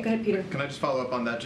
Go ahead, Peter. Can I just follow up on that?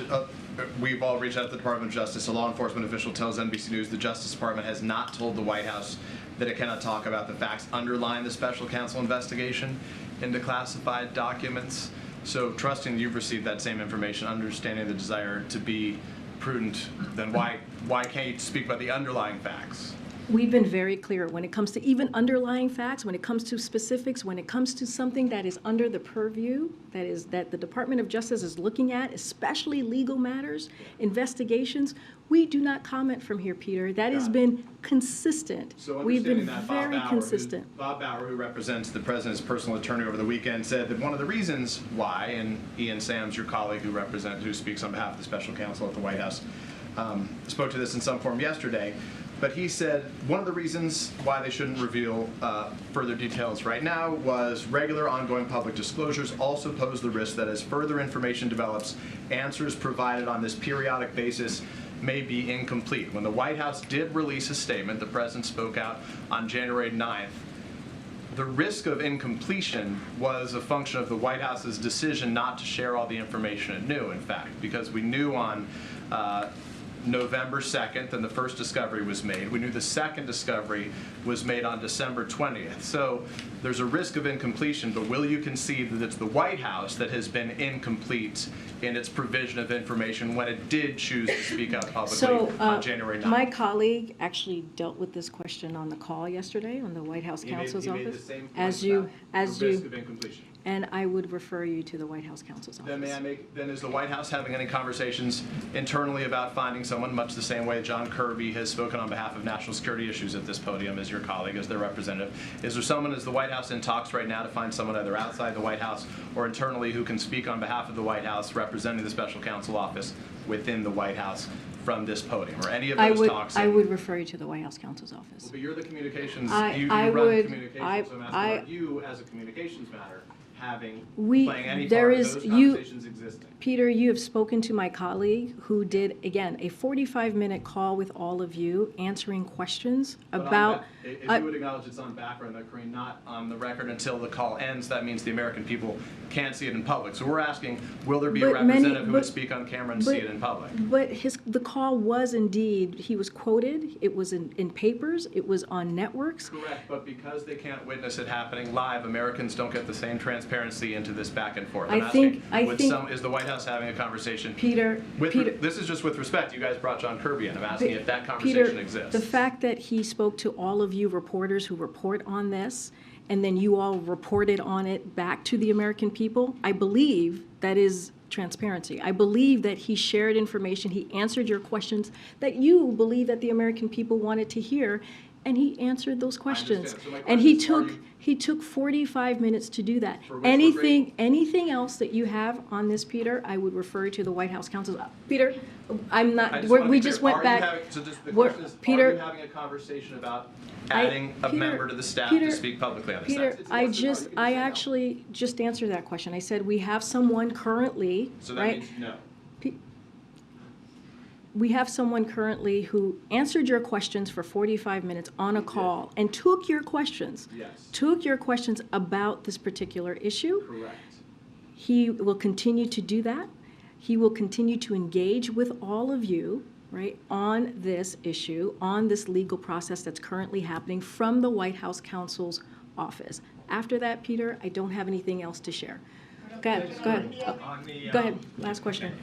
We've all reached out to the Department of Justice. A law enforcement official tells NBC News the Justice Department has not told the White House that it cannot talk about the facts underlying the special counsel investigation into classified documents. So trusting you've received that same information, understanding the desire to be prudent, then why can't you speak about the underlying facts? We've been very clear when it comes to even underlying facts, when it comes to specifics, when it comes to something that is under the purview, that the Department of Justice is looking at, especially legal matters, investigations, we do not comment from here, Peter. That has been consistent. So we've been that very consistent. Bob Bauer, who represents the president's personal attorney over the weekend, said that one of the reasons why, and Ian Sams, your colleague who speaks on behalf of the special counsel at the White House, spoke to this in some form yesterday. But he said one of the reasons why they shouldn't reveal further details right now was regular ongoing public disclosures also pose the risk that as further information develops, answers provided on this periodic basis may be incomplete. When the White House did release a statement, the president spoke out on January 9th, the risk of incompletion was a function of the White House's decision not to share all the information it knew, in fact, because we knew on November 2nd, and the first discovery was made. We knew the second discovery was made on December 20th. So there's a risk of incompletion, but will you concede that it's the White House that has been incomplete in its provision of information when it did choose to speak out publicly on January 9th? My colleague actually dealt with this question on the call yesterday on the White House counsel's office. Made the same point as you, the risk of incompletion. And I would refer you to the White House counsel's office. Then is the White House having any conversations internally about finding someone, much the same way John Kirby has spoken on behalf of national security issues at this podium as your colleague, as their representative? Is there someone, is the White House in talks right now to find someone either outside the White House or internally who can speak on behalf of the White House representing the special counsel office within the White House from this podium, or any of those talks? I would refer you to the White House counsel's office. Well, but you're the communications, you run would, communications, so I'm asking about you as a communications matter playing any part of those conversations existing. Peter, you have spoken to my colleague who did, again, a 45-minute call with all of you answering questions about... If you would acknowledge it's on background, that Karine, not on the record until the call ends, that means the American people can't see it in public. So we're asking, will there be a representative who would speak on camera and see it in public? But the call was indeed, he was quoted, it was in papers, it was on networks. Correct, but because they can't witness it happening live, Americans don't get the same transparency into this back and forth. Is the White House having a conversation? Peter, this is just with respect. You guys brought John Kirby in. I'm asking if that conversation exists. The fact that he spoke to all of you reporters who report on this, and then you all reported on it back to the American people, I believe that is transparency. I believe that he shared information, he answered your questions that you believe that the American people wanted to hear, and he answered those questions. So and he took 45 minutes to do that. Anything else that you have on this, Peter, I would refer you to the White House counsel. Peter, I'm not. We just went back. Peter, are you having a conversation about adding a member to the staff to speak publicly on this? Peter, I actually just answered that question. I said we have someone currently. So that means no. We have someone currently who answered your questions for 45 minutes on a call and took your questions. Yes. Took your questions about this particular issue. Correct. He will continue to do that. He will continue to engage with all of you, right, on this issue, on this legal process that's currently happening from the White House counsel's office. After that, Peter, I don't have anything else to share. Go ahead. Go ahead. Last question.